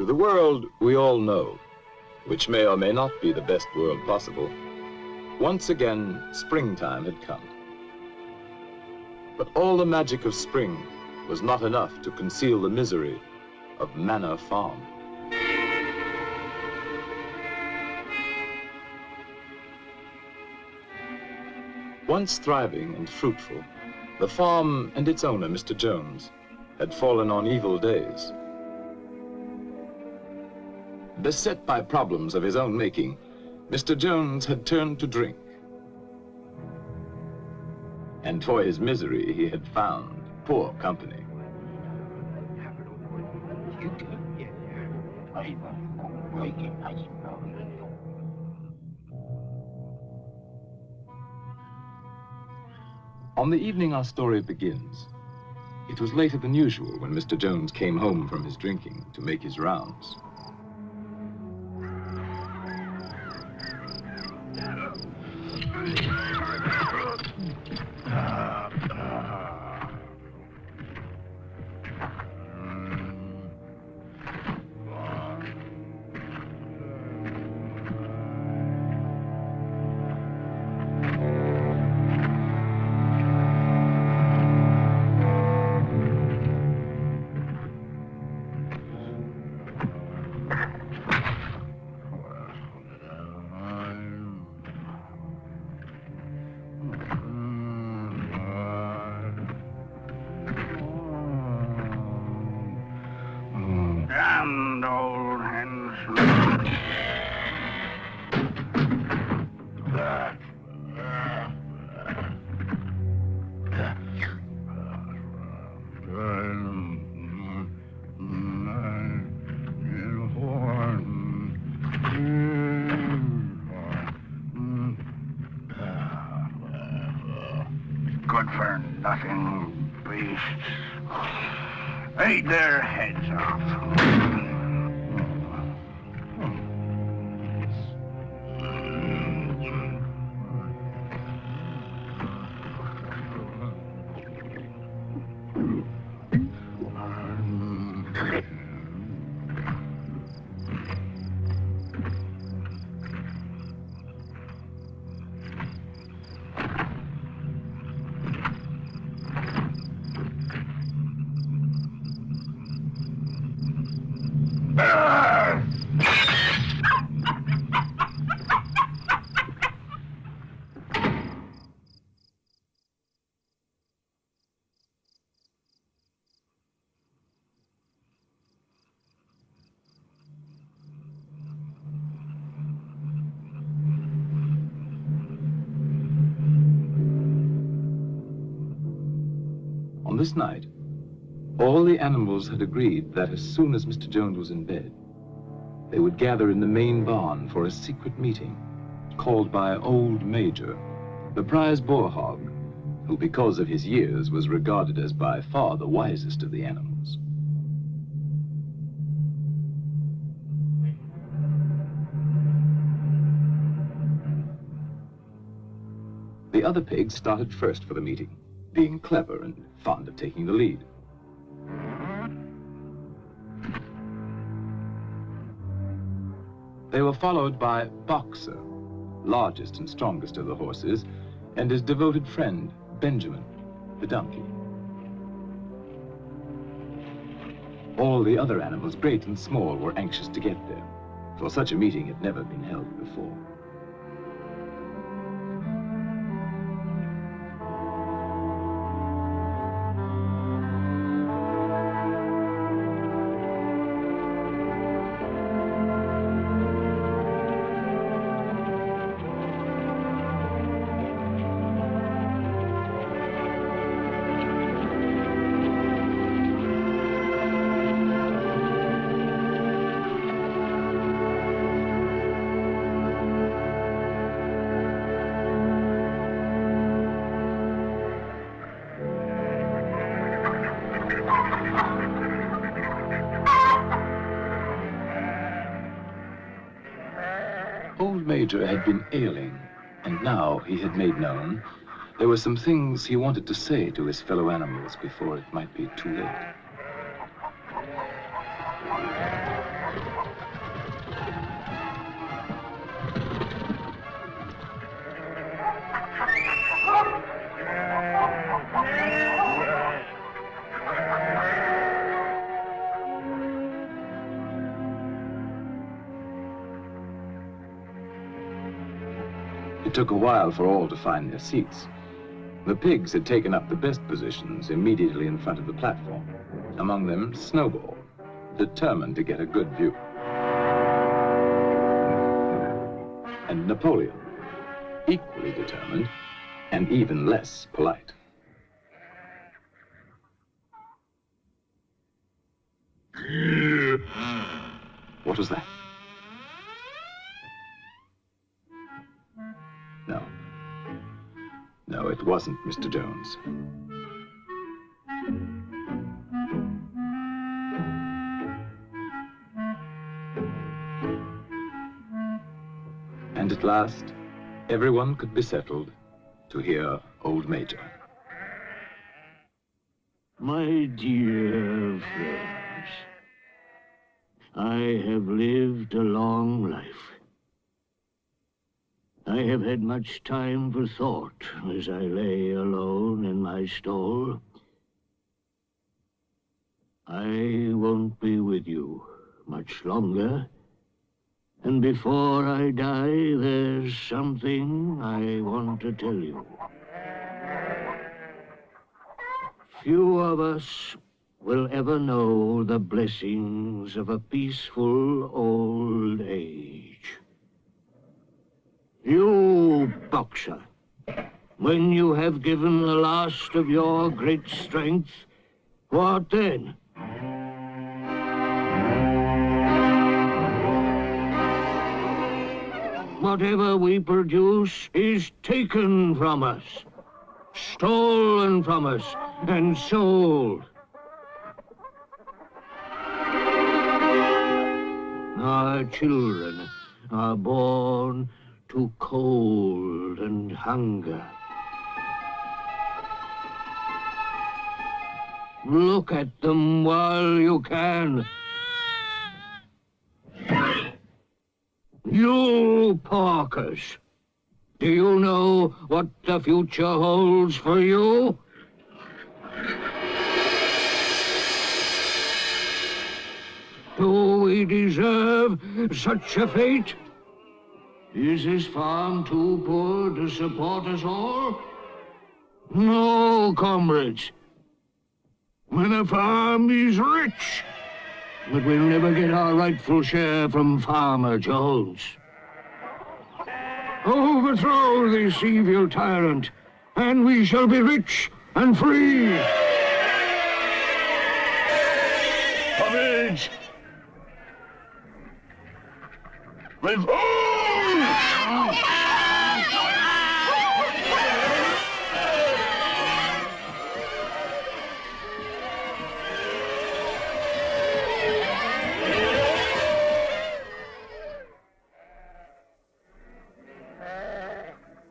To the world we all know, which may or may not be the best world possible, once again springtime had come. But all the magic of spring was not enough to conceal the misery of Manor Farm. Once thriving and fruitful, the farm and its owner, Mr. Jones, had fallen on evil days. Beset by problems of his own making, Mr. Jones had turned to drink. And for his misery, he had found poor company. On the evening our story begins, it was later than usual when Mr. Jones came home from his drinking to make his rounds. Good for nothing beasts. Eat their heads off. On this night, all the animals had agreed that as soon as Mr. Jones was in bed, they would gather in the main barn for a secret meeting called by Old Major, the prize boar hog, who because of his years was regarded as by far the wisest of the animals. The other pigs started first for the meeting, being clever and fond of taking the lead. They were followed by Boxer, largest and strongest of the horses, and his devoted friend, Benjamin, the donkey. All the other animals, great and small, were anxious to get there, for such a meeting had never been held before. Old Major had been ailing, and now he had made known there were some things he wanted to say to his fellow animals before it might be too late. It took a while for all to find their seats. The pigs had taken up the best positions immediately in front of the platform. Among them, Snowball, determined to get a good view. And Napoleon, equally determined and even less polite. What was that? No, it wasn't Mr. Jones. And at last, everyone could be settled to hear Old Major. My dear friends, I have lived a long life. I have had much time for thought as I lay alone in my stall. I won't be with you much longer, and before I die, there's something I want to tell you. Few of us will ever know the blessings of a peaceful old age. You, boxer, when you have given the last of your great strength, what then? Whatever we produce is taken from us, stolen from us, and sold. Our children are born to cold and hunger. Look at them while you can. You porkers, do you know what the future holds for you? Do we deserve such a fate? Is this farm too poor to support us all? No, comrades. When a farm is rich, but we'll never get our rightful share from Farmer Jones. Overthrow this evil tyrant, and we shall be rich and free. Courage! Revolt!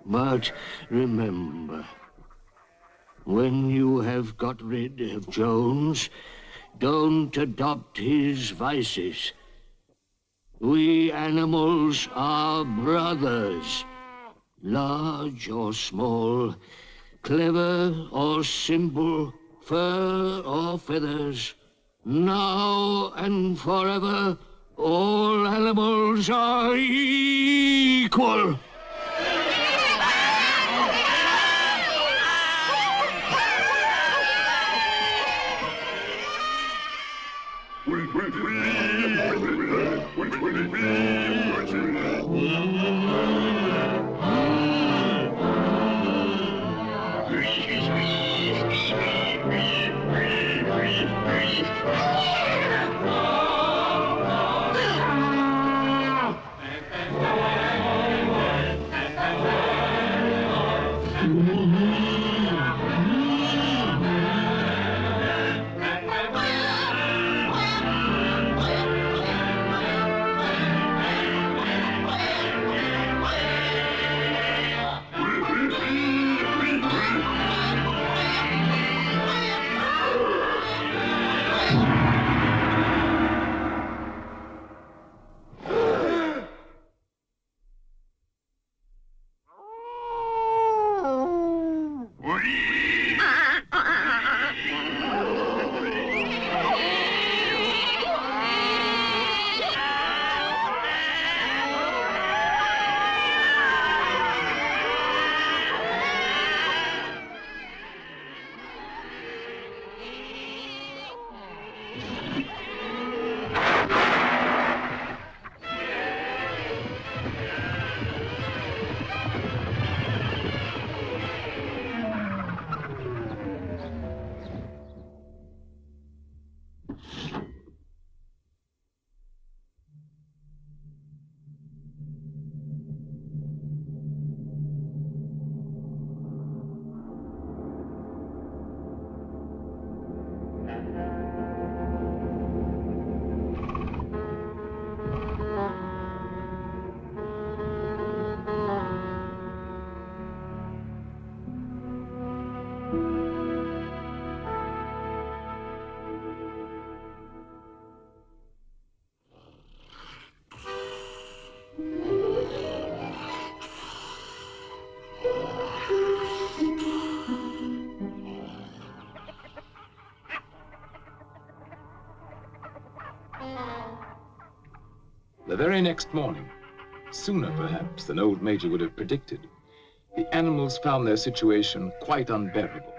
But remember, when you have got rid of Jones, don't adopt his vices. We animals are brothers, large or small, clever or simple, fur or feathers. Now and forever, all animals are equal. The very next morning, sooner perhaps than old Major would have predicted, the animals found their situation quite unbearable.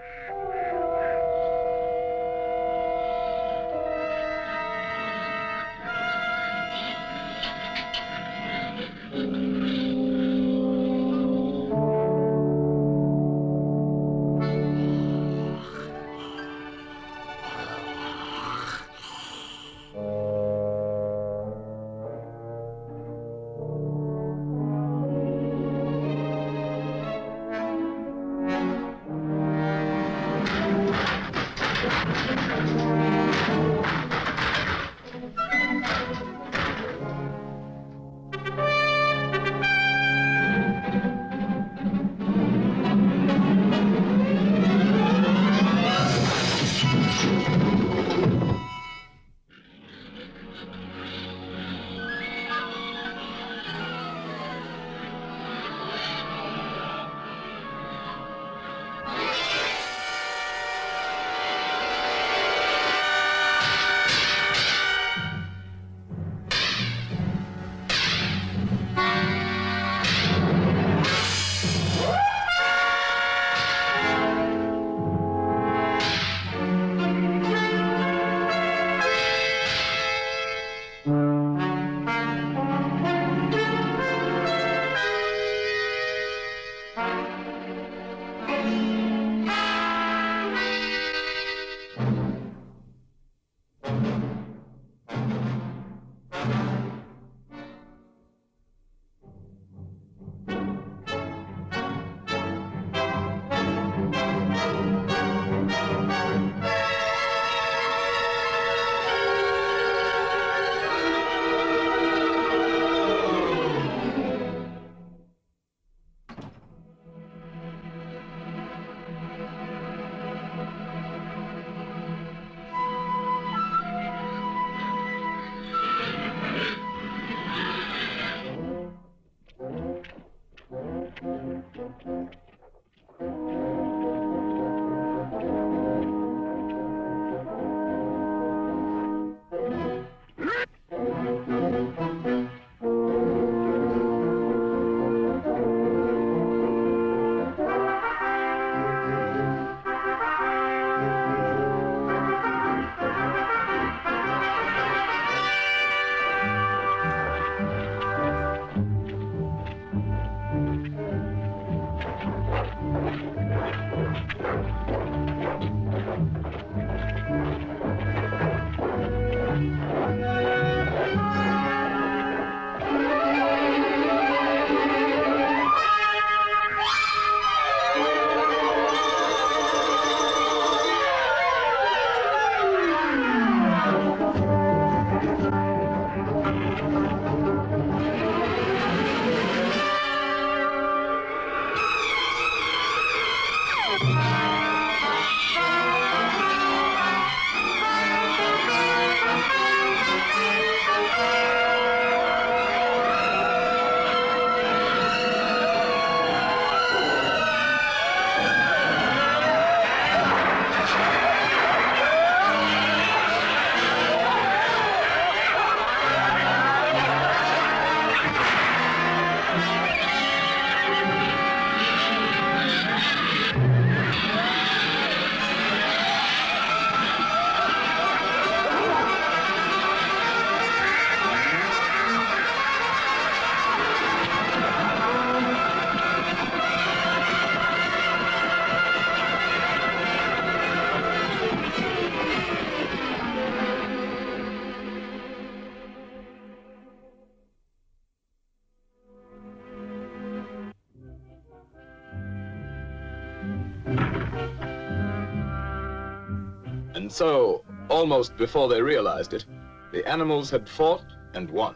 And so, almost before they realized it, the animals had fought and won.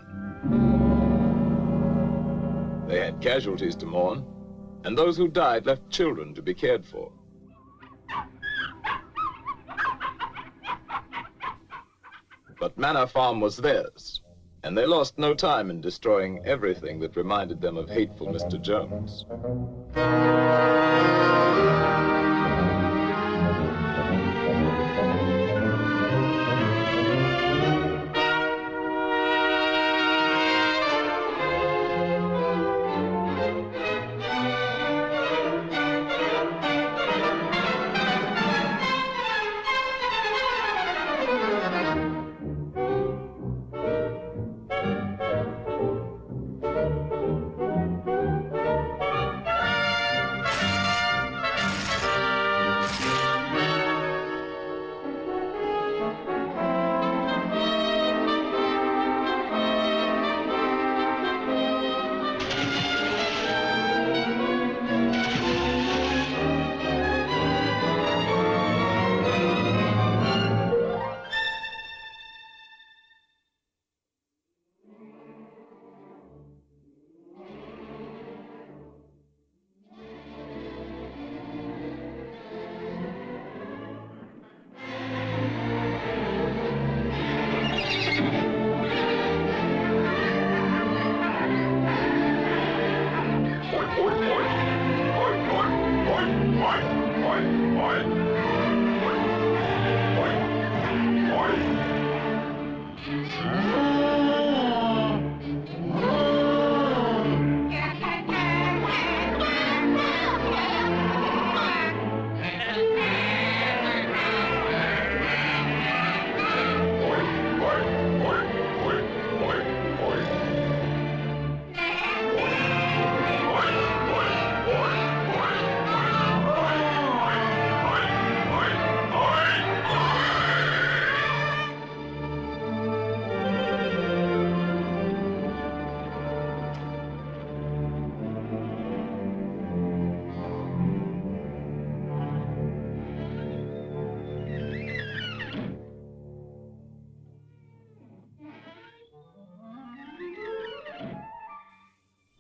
They had casualties to mourn, and those who died left children to be cared for. But Manor Farm was theirs, and they lost no time in destroying everything that reminded them of hateful Mr. Jones.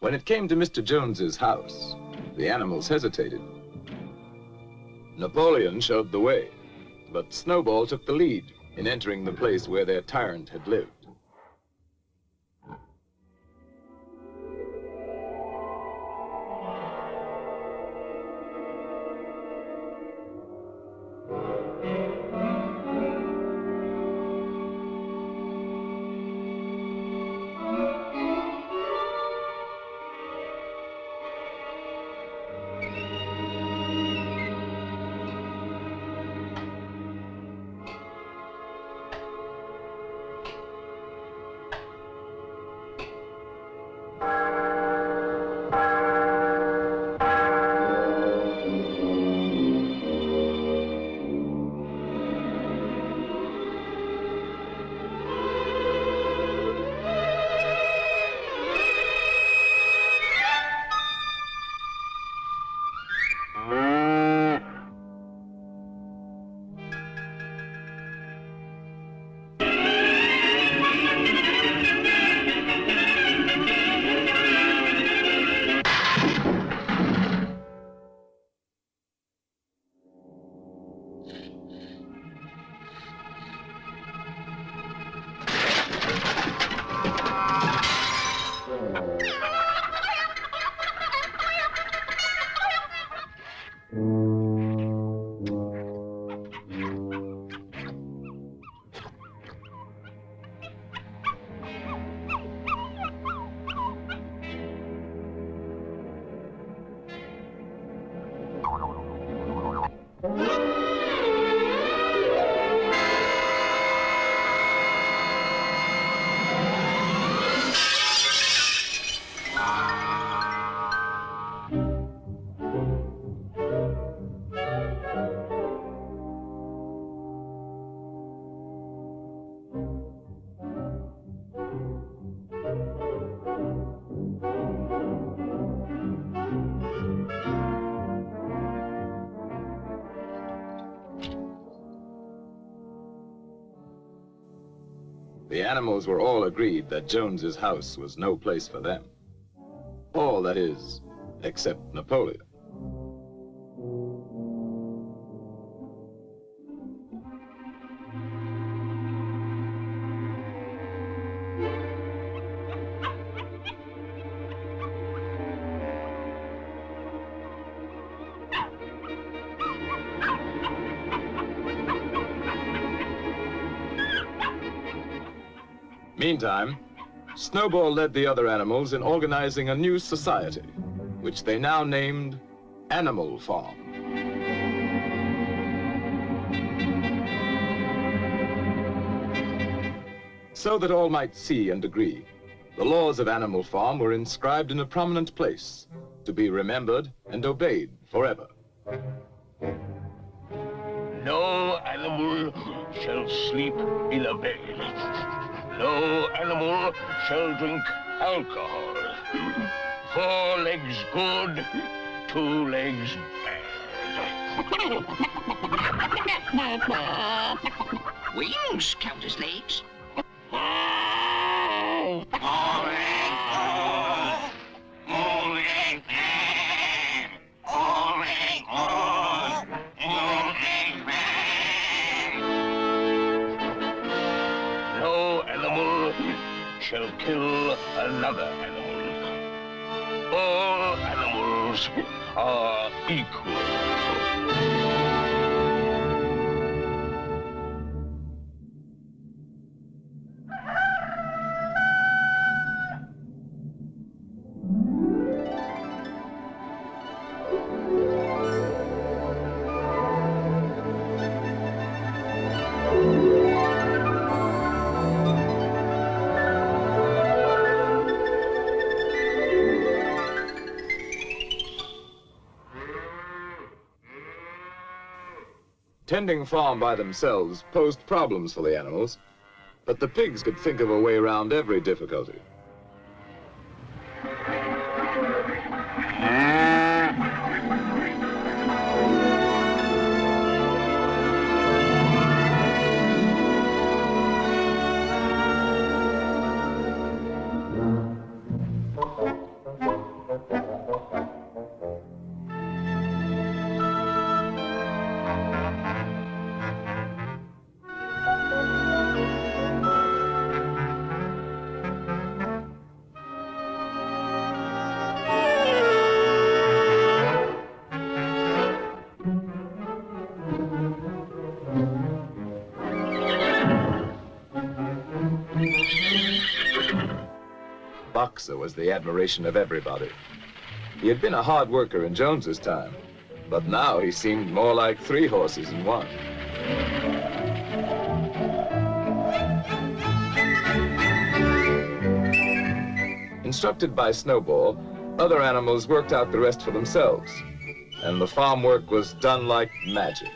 When it came to Mr. Jones's house, the animals hesitated. Napoleon showed the way, but Snowball took the lead in entering the place where their tyrant had lived. The animals were all agreed that Jones's house was no place for them. All, that is, except Napoleon. Meantime, Snowball led the other animals in organizing a new society, which they now named Animal Farm. So that all might see and agree, the laws of Animal Farm were inscribed in a prominent place, to be remembered and obeyed forever. No animal shall sleep in a bed. No animal shall drink alcohol. 4 legs good, 2 legs bad. Wings count as legs. No animal shall kill another animal. All animals are equal. Tending farm by themselves posed problems for the animals, but the pigs could think of a way around every difficulty. Boxer was the admiration of everybody. He had been a hard worker in Jones's time, but now he seemed more like 3 horses in one. Instructed by Snowball, other animals worked out the rest for themselves, and the farm work was done like magic.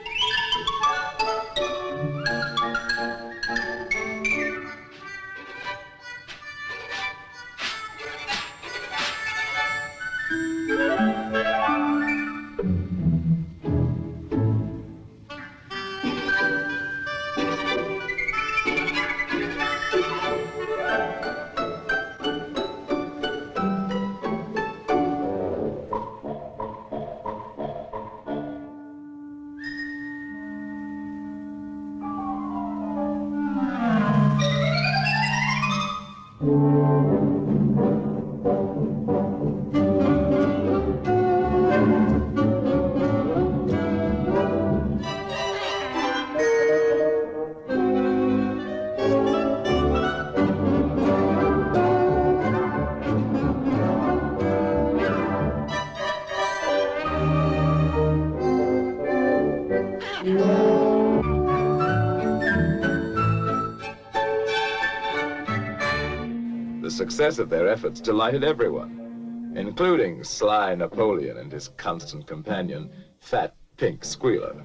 The success of their efforts delighted everyone, including sly Napoleon and his constant companion, Fat Pink Squealer.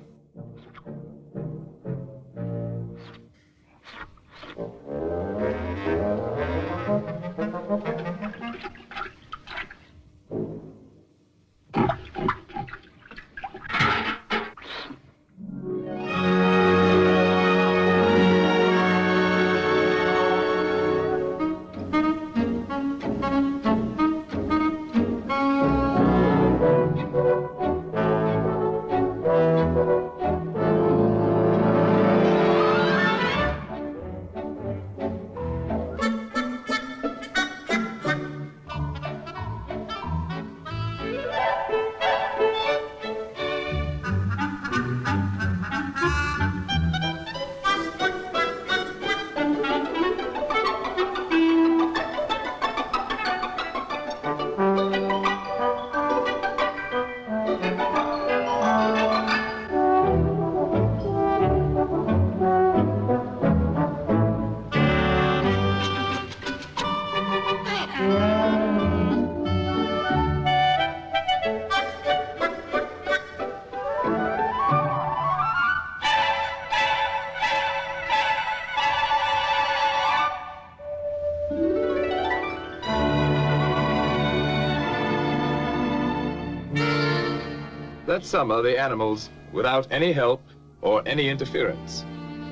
That summer, the animals, without any help or any interference,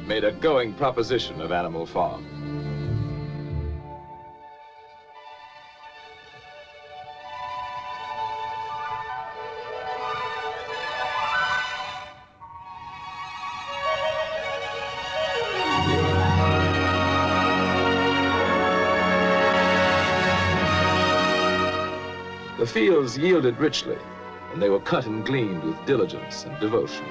made a going proposition of Animal Farm. The fields yielded richly, and they were cut and gleaned with diligence and devotion.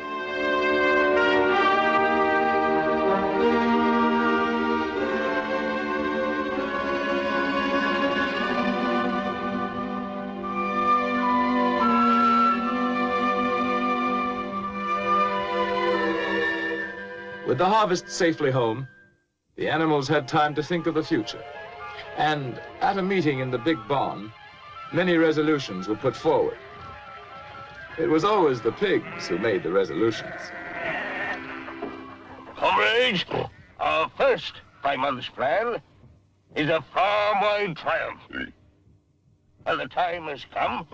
With the harvest safely home, the animals had time to think of the future. And at a meeting in the big barn, many resolutions were put forward. It was always the pigs who made the resolutions. Comrades, our first 5-month plan is a farm-wide triumph. And the time has come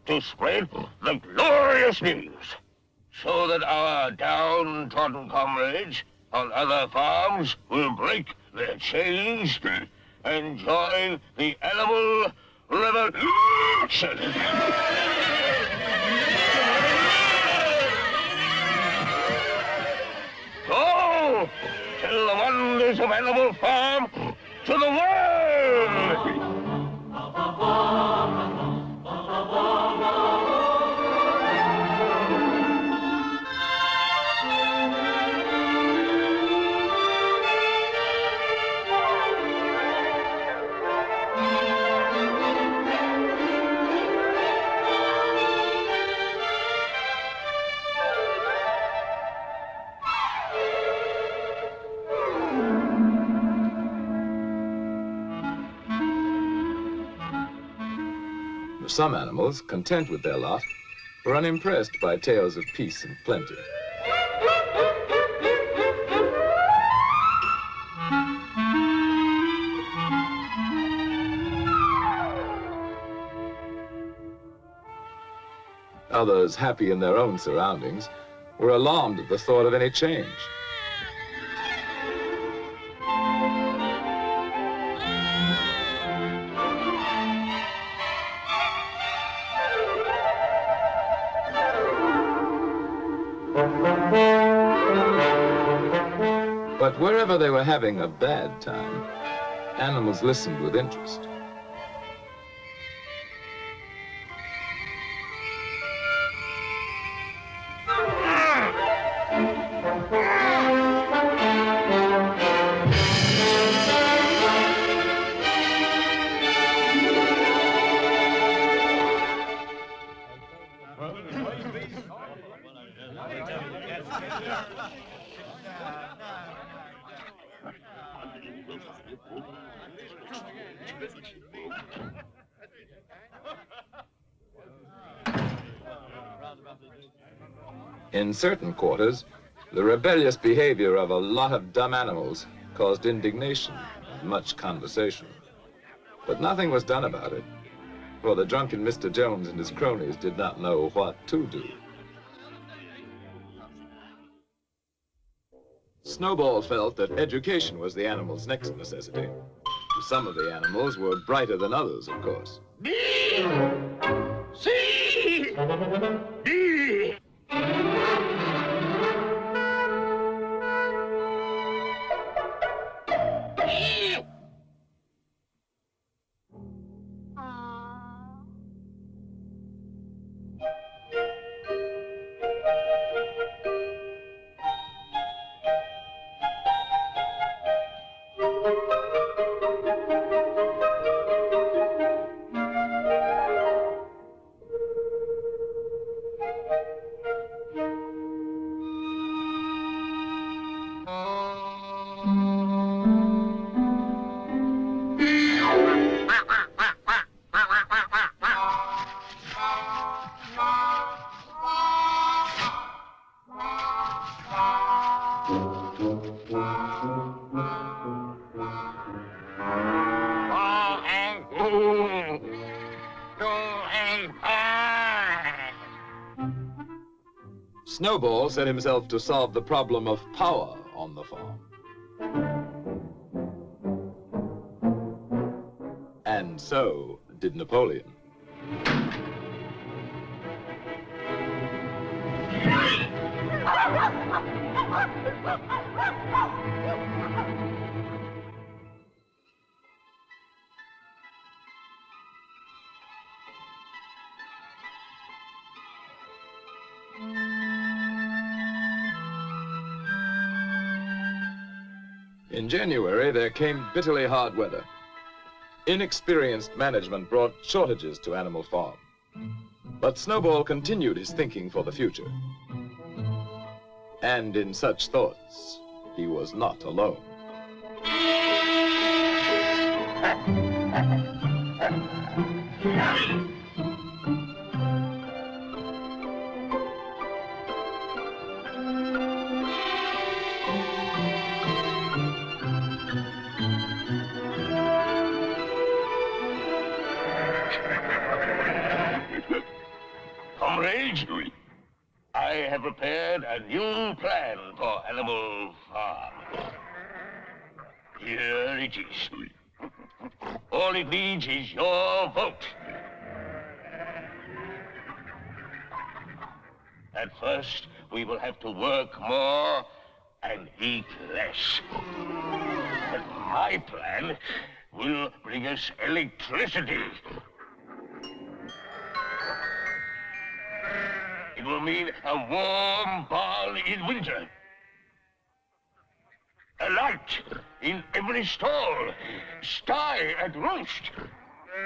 to spread the glorious news so that our downtrodden comrades on other farms will break their chains and join the animal revolution. Go! Tell the wonders of Animal Farm to the world! And some animals, content with their lot, were unimpressed by tales of peace and plenty. Others, happy in their own surroundings, were alarmed at the thought of any change. But wherever they were having a bad time, animals listened with interest. In certain quarters, the rebellious behavior of a lot of dumb animals caused indignation and much conversation. But nothing was done about it, for the drunken Mr. Jones and his cronies did not know what to do. Snowball felt that education was the animals' next necessity. Some of the animals were brighter than others, of course. B! C! D! Snowball set himself to solve the problem of power on the farm. And so did Napoleon. In January, there came bitterly hard weather. Inexperienced management brought shortages to Animal Farm. But Snowball continued his thinking for the future. And in such thoughts, he was not alone. Comrades, I have prepared a new plan for Animal Farm. Here it is. All it needs is your vote. At first, we will have to work more and eat less. But my plan will bring us electricity. It will mean a warm barn in winter. A light in every stall. Sty at roost.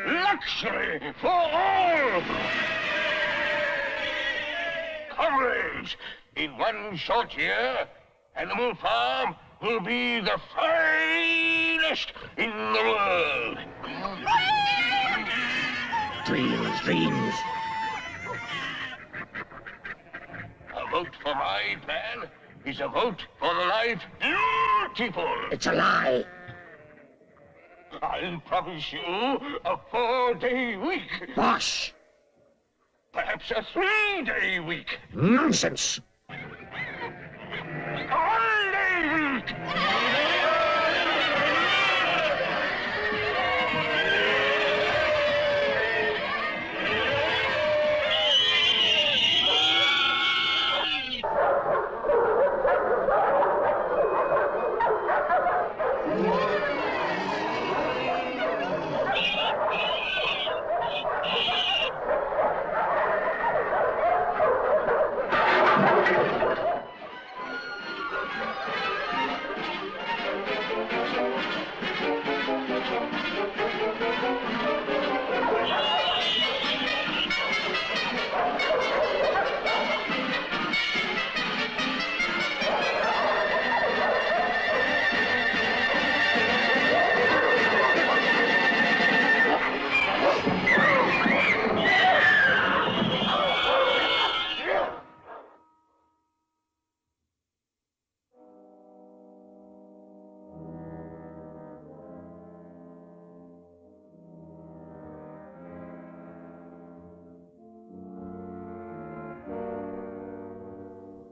Luxury for all. Comrades, in one short year, Animal Farm will be the finest in the world. dreams, dreams. A vote for my plan is a vote for the life beautiful. It's a lie. I'll promise you a 4-day week. Bosh! Perhaps a 3-day week. Nonsense! A 1-day week.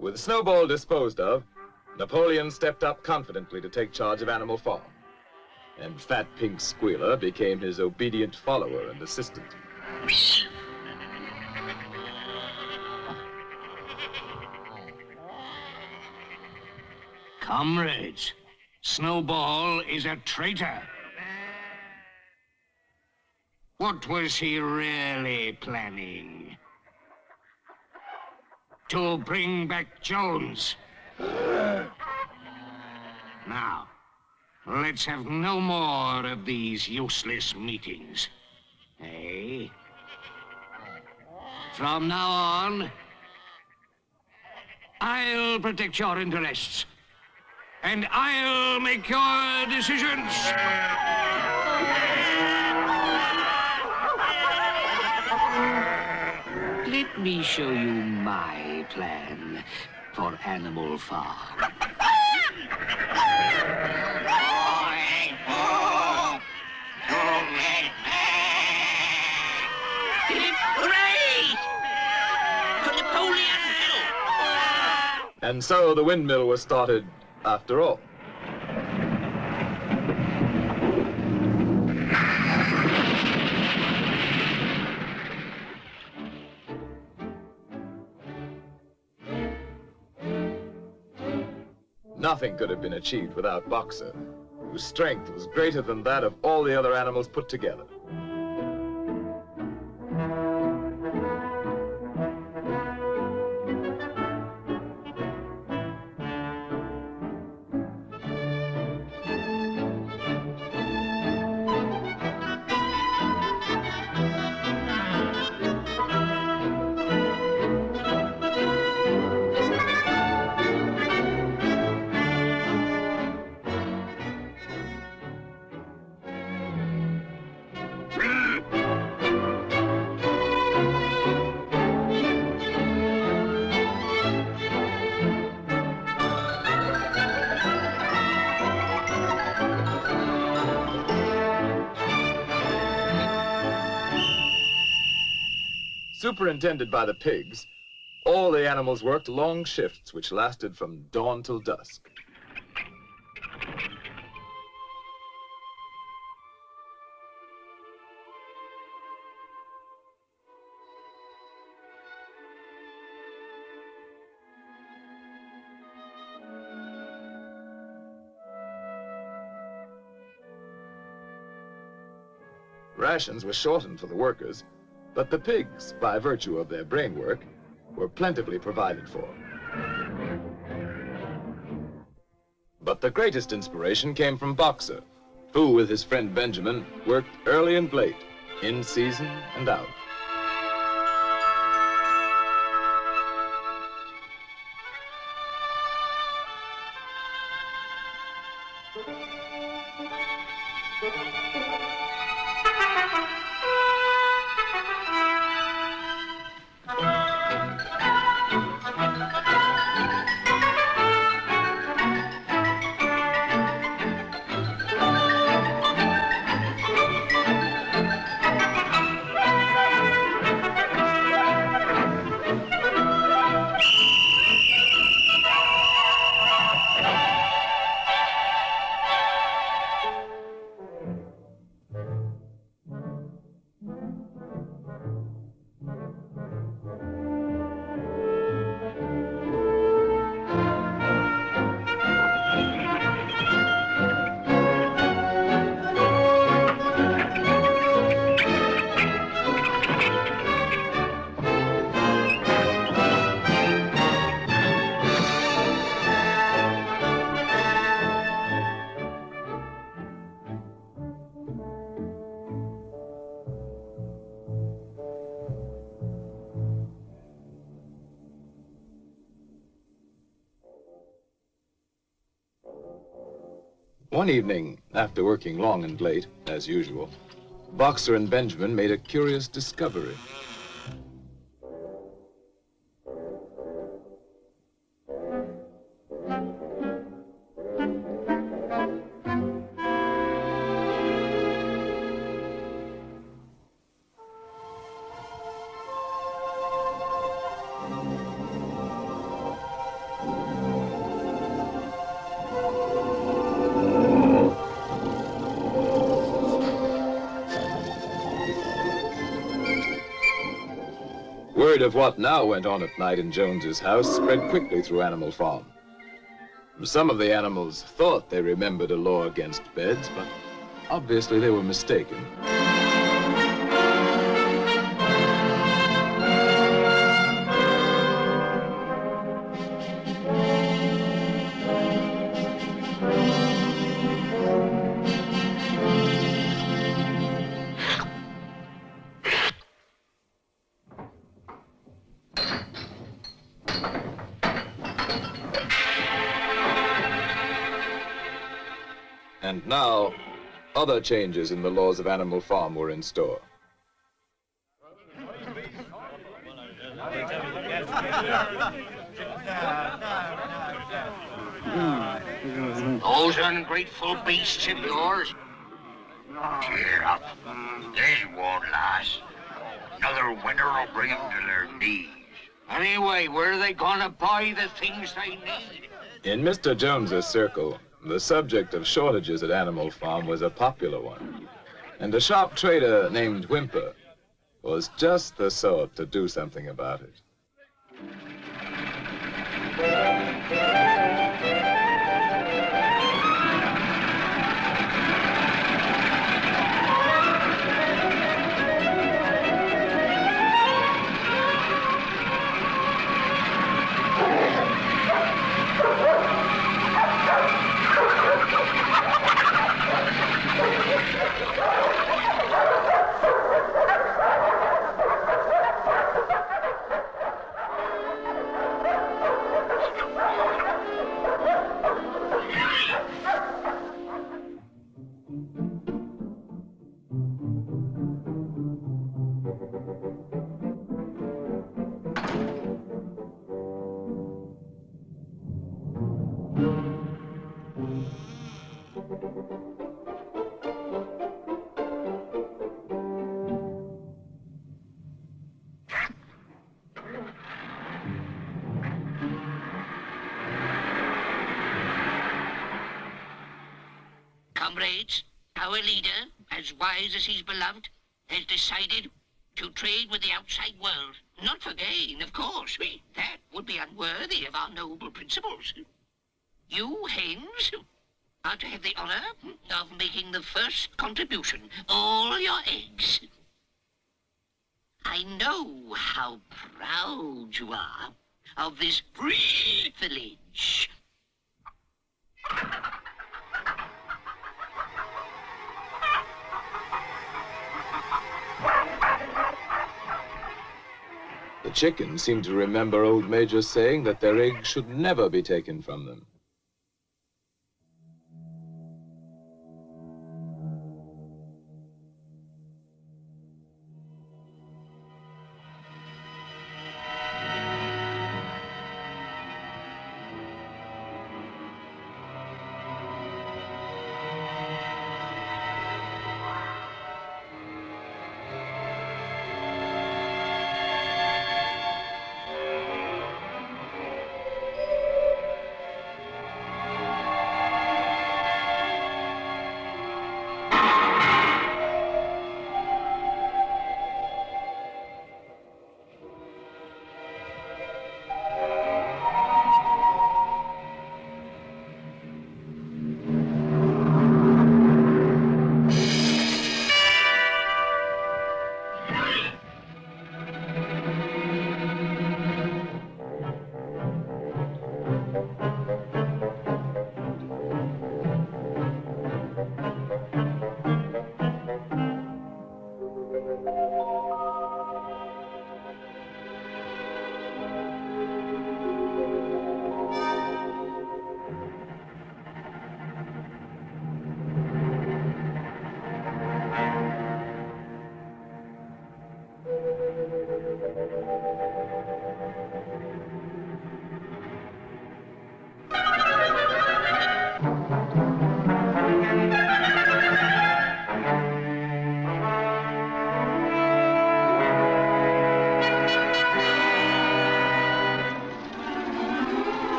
With Snowball disposed of, Napoleon stepped up confidently to take charge of Animal Farm, and Fat Pink Squealer became his obedient follower and assistant. Comrades, Snowball is a traitor. What was he really planning? To bring back Jones. Now, let's have no more of these useless meetings. Eh? From now on, I'll protect your interests. And I'll make your decisions. Let me show you my plan for Animal Farm. Hooray! For Napoleon Hill! And so the windmill was started after all. Nothing could have been achieved without Boxer, whose strength was greater than that of all the other animals put together. Superintended by the pigs, all the animals worked long shifts which lasted from dawn till dusk. Rations were shortened for the workers, but the pigs, by virtue of their brain work, were plentifully provided for. But the greatest inspiration came from Boxer, who, with his friend Benjamin, worked early and late, in season and out. One evening, after working long and late, as usual, Boxer and Benjamin made a curious discovery. Word of what now went on at night in Jones's house spread quickly through Animal Farm. Some of the animals thought they remembered a law against beds, but obviously they were mistaken. And now, other changes in the laws of Animal Farm were in store. Those ungrateful beasts of yours. Cheer up. They won't last. Another winter will bring them to their knees. Anyway, where are they gonna buy the things they need? In Mr. Jones's circle, the subject of shortages at Animal Farm was a popular one. And a sharp trader named Whimper was just the sort to do something about it. Comrades, our leader, as wise as he's beloved, has decided to trade with the outside world. Not for gain, of course. That would be unworthy of our noble principles. You, hens, are to have the honor of making the first contribution, all your eggs. I know how proud you are of this privilege. The chickens seemed to remember old Major saying that their eggs should never be taken from them.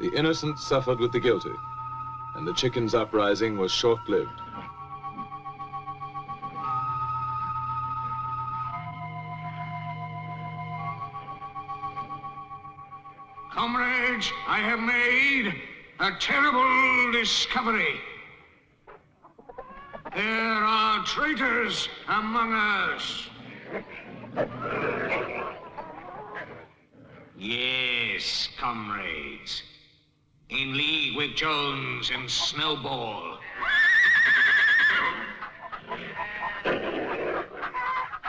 The innocent suffered with the guilty, and the chickens' uprising was short-lived. Comrades, I have made a terrible discovery. There are traitors among us. Yes, comrades. In league with Jones and Snowball.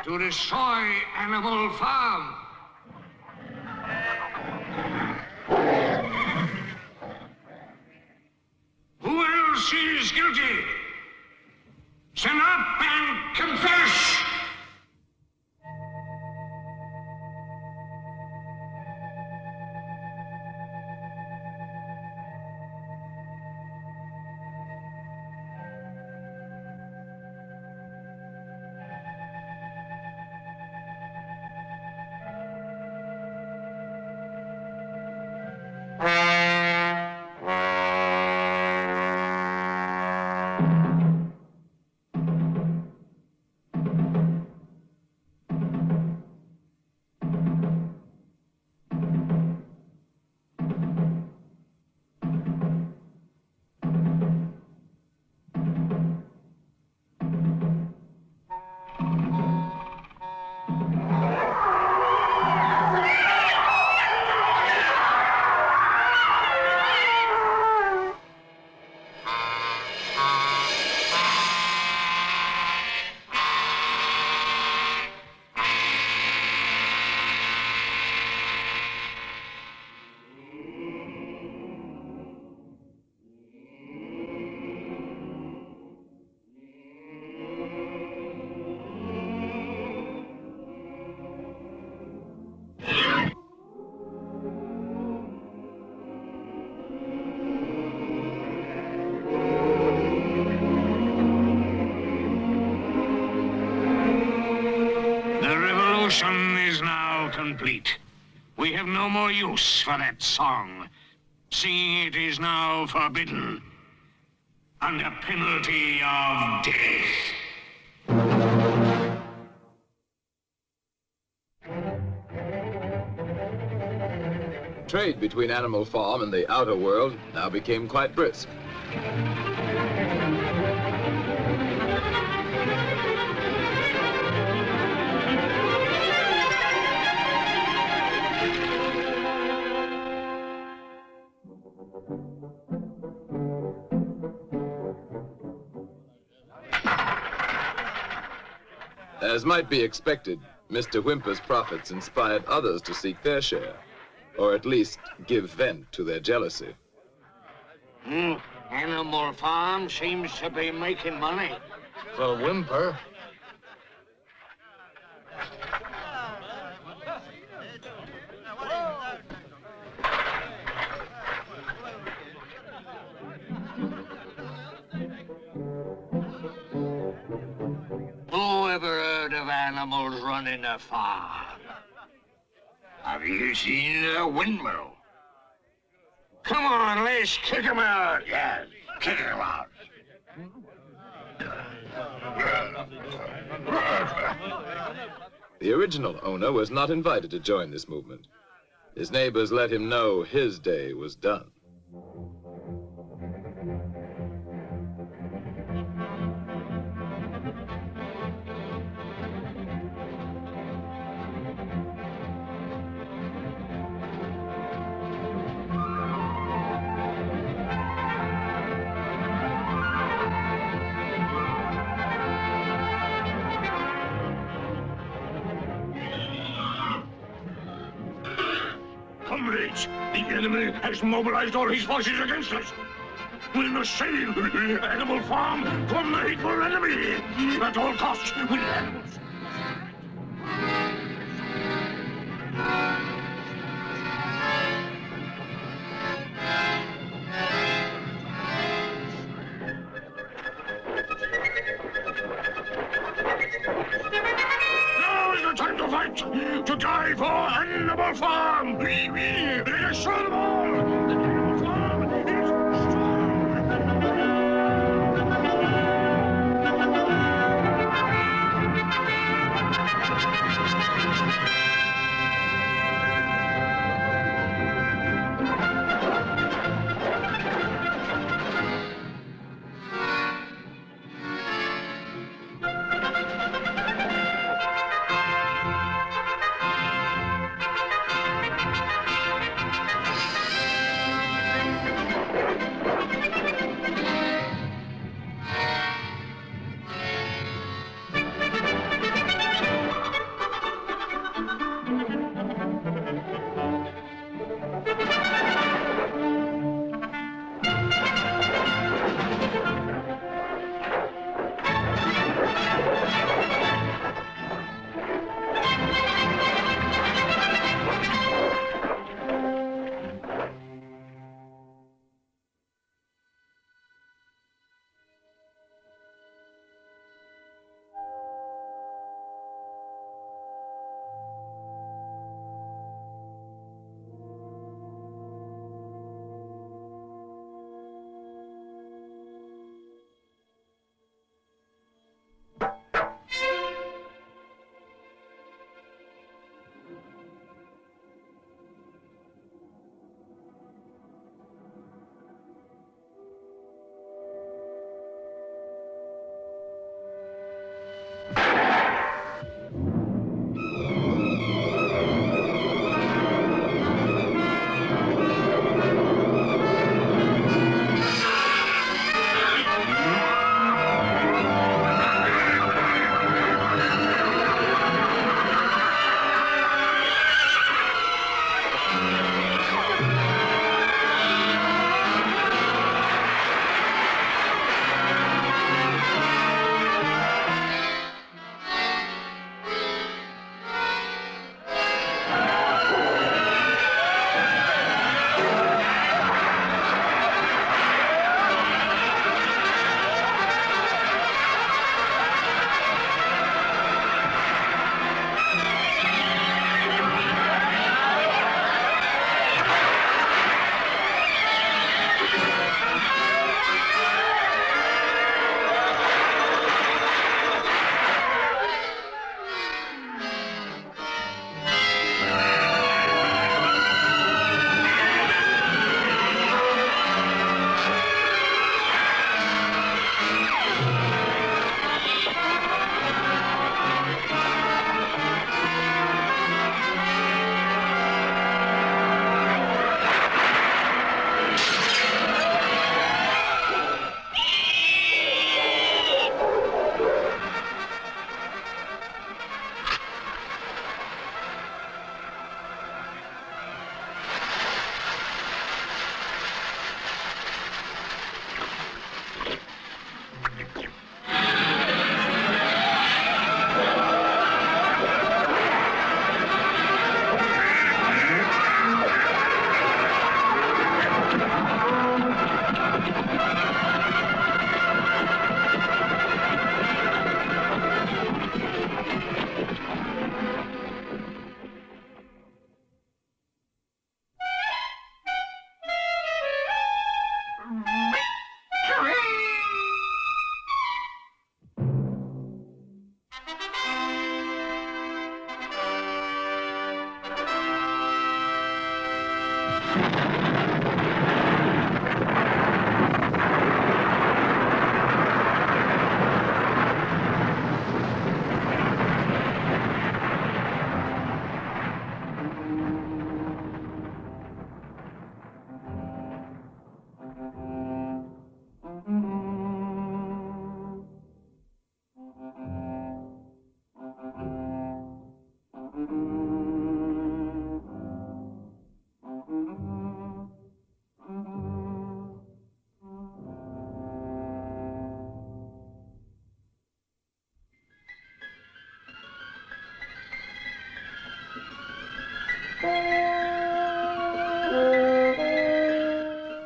To destroy Animal Farm. Who else is guilty? Stand up and confess! Is now complete. We have no more use for that song. Singing it is now forbidden, under penalty of death. Trade between Animal Farm and the outer world now became quite brisk. As might be expected, Mr. Whymper's profits inspired others to seek their share, or at least give vent to their jealousy. Animal Farm seems to be making money. For Whymper. Who ever heard of animals running a farm? Have you seen a windmill? Come on, let's kick him out. Yeah, kick him out. The original owner was not invited to join this movement. His neighbors let him know his day was done. Comrades, the enemy has mobilized all his forces against us. We must save Animal Farm from the hateful enemy. At all costs, we animals. Now is the time to fight, to die for Animal Farm. Let us show them all that Animal Farm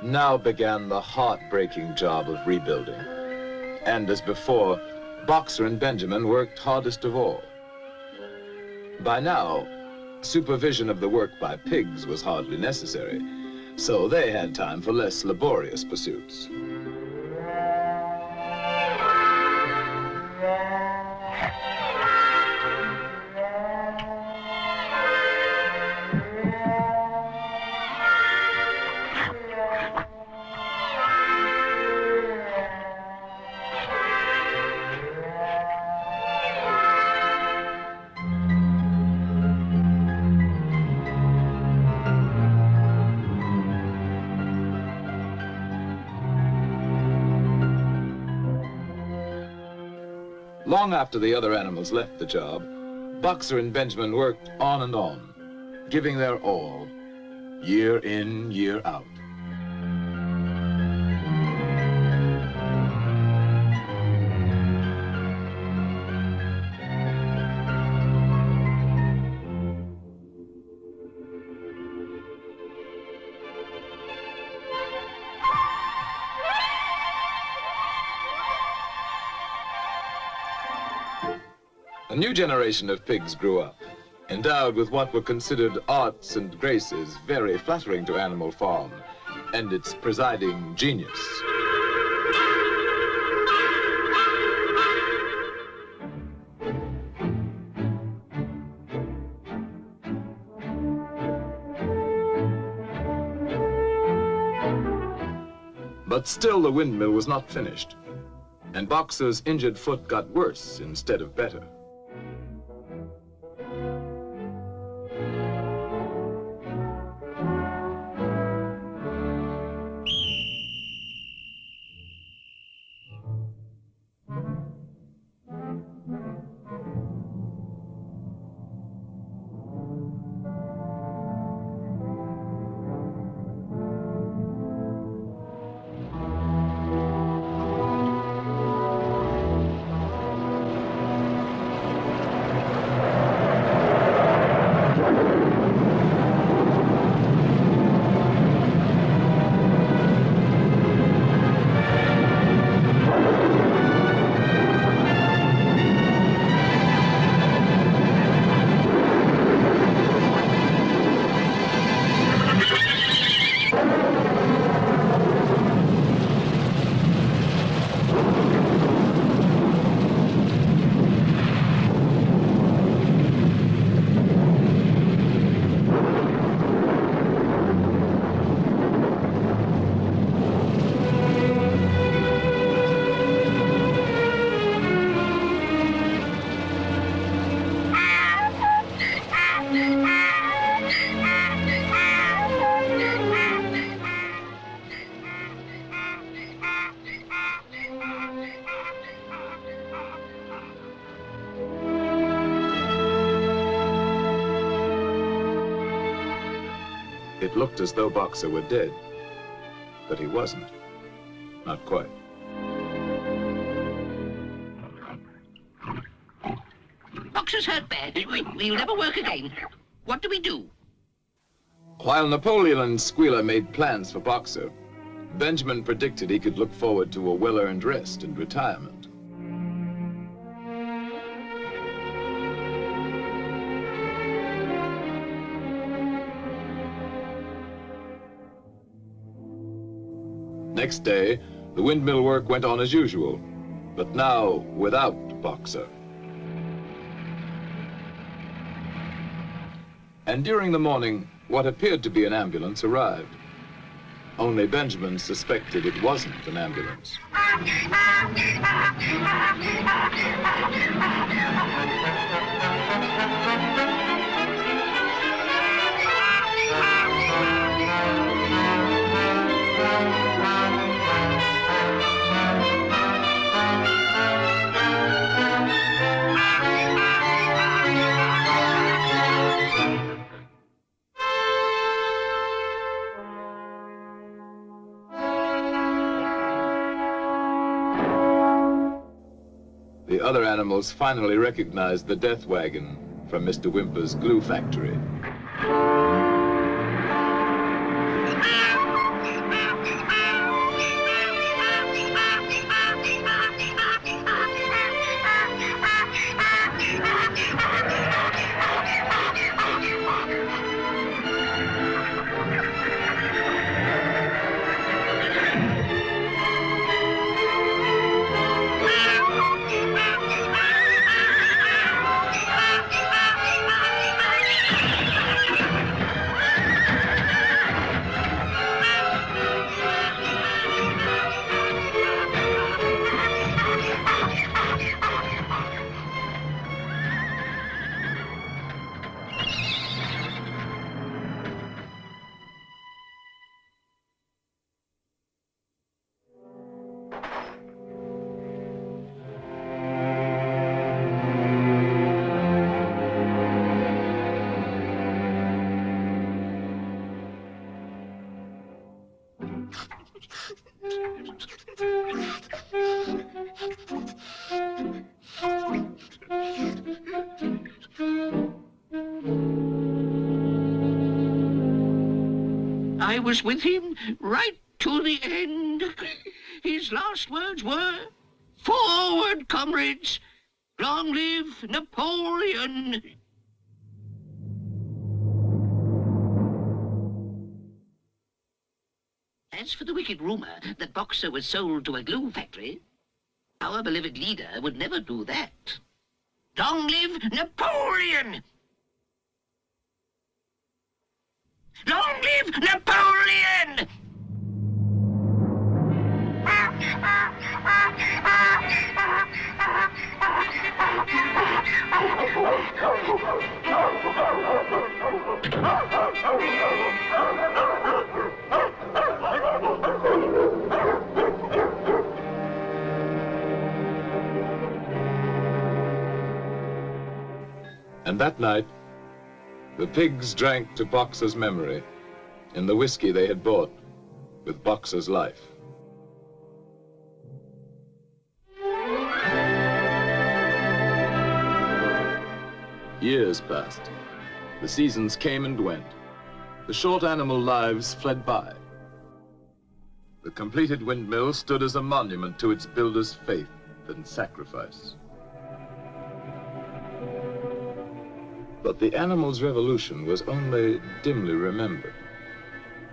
Now began the heartbreaking job of rebuilding. And as before, Boxer and Benjamin worked hardest of all. By now, supervision of the work by pigs was hardly necessary, so they had time for less laborious pursuits. Long after the other animals left the job, Boxer and Benjamin worked on and on, giving their all, year in, year out. A new generation of pigs grew up, endowed with what were considered arts and graces very flattering to Animal Farm and its presiding genius. But still the windmill was not finished, and Boxer's injured foot got worse instead of better. It looked as though Boxer were dead, but he wasn't. Not quite. Boxer's hurt bad. He'll never work again. What do we do? While Napoleon and Squealer made plans for Boxer, Benjamin predicted he could look forward to a well-earned rest and retirement. Next day, the windmill work went on as usual, but now without Boxer. And during the morning, what appeared to be an ambulance arrived. Only Benjamin suspected it wasn't an ambulance. The other animals finally recognized the death wagon from Mr. Whymper's glue factory. I was with him right to the end. His last words were, "Forward, comrades! Long live Napoleon!" As for the wicked rumor that Boxer was sold to a glue factory, our beloved leader would never do that. Long live Napoleon! Long live Napoleon! And that night, the pigs drank to Boxer's memory in the whiskey they had bought with Boxer's life. Years passed. The seasons came and went. The short animal lives fled by. The completed windmill stood as a monument to its builder's faith and sacrifice. But the animal's revolution was only dimly remembered.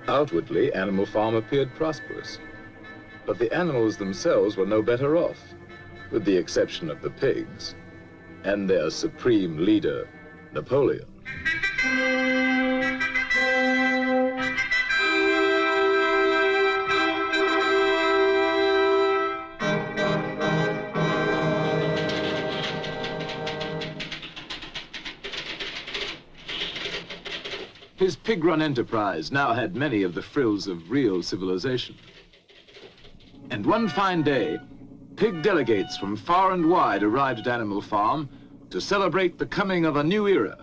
Outwardly, Animal Farm appeared prosperous, but the animals themselves were no better off, with the exception of the pigs and their supreme leader, Napoleon. His pig-run enterprise now had many of the frills of real civilization. And one fine day, pig delegates from far and wide arrived at Animal Farm to celebrate the coming of a new era.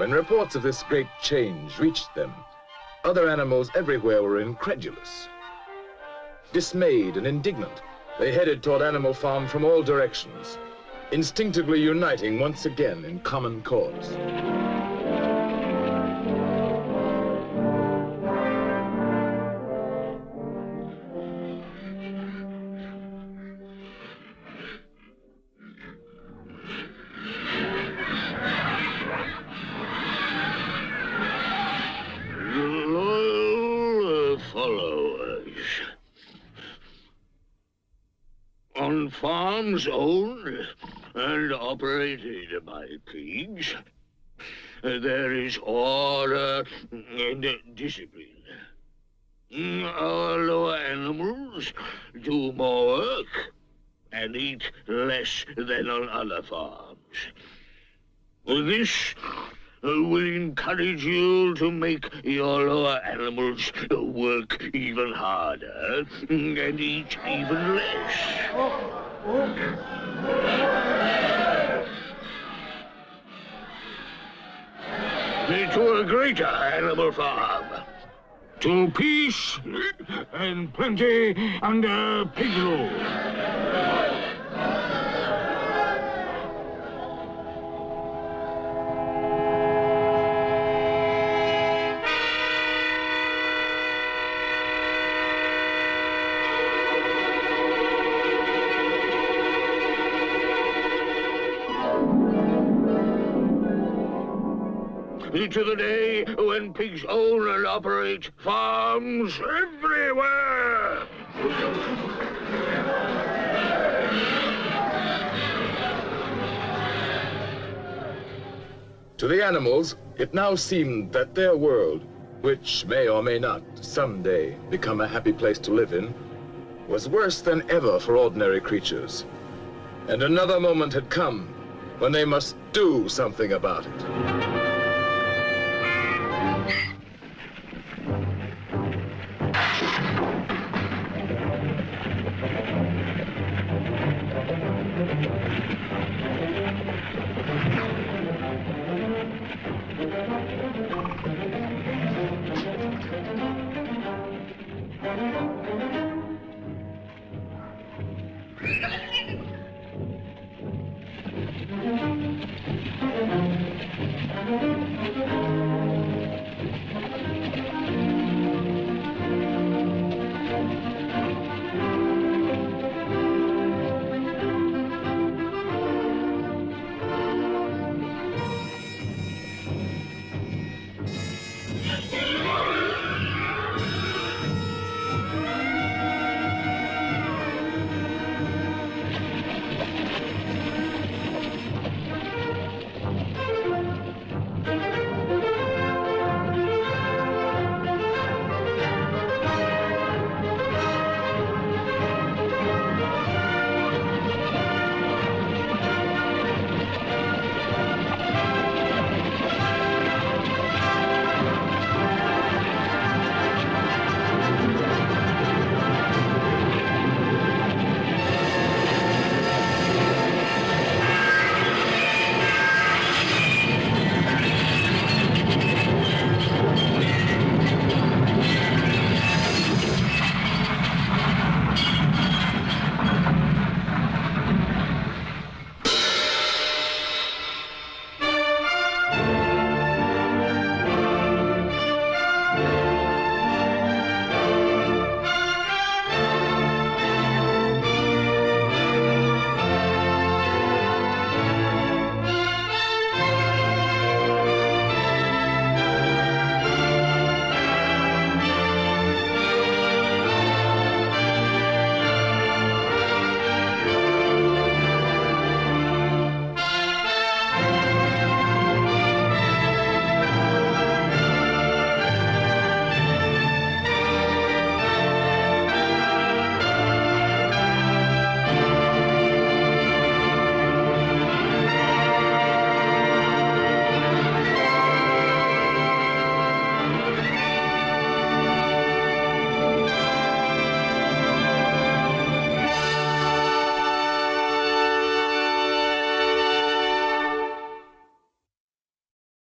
When reports of this great change reached them, other animals everywhere were incredulous. Dismayed and indignant, they headed toward Animal Farm from all directions, instinctively uniting once again in common cause. Loyal followers. On farms owned and operated by pigs, there is order and discipline. Our lower animals do more work and eat less than on other farms. This will encourage you to make your lower animals work even harder and eat even less. To a greater animal farm. To peace and plenty under pig rule. To the day when pigs own and operate farms everywhere. To the animals, it now seemed that their world, which may or may not someday become a happy place to live in, was worse than ever for ordinary creatures. And another moment had come when they must do something about it.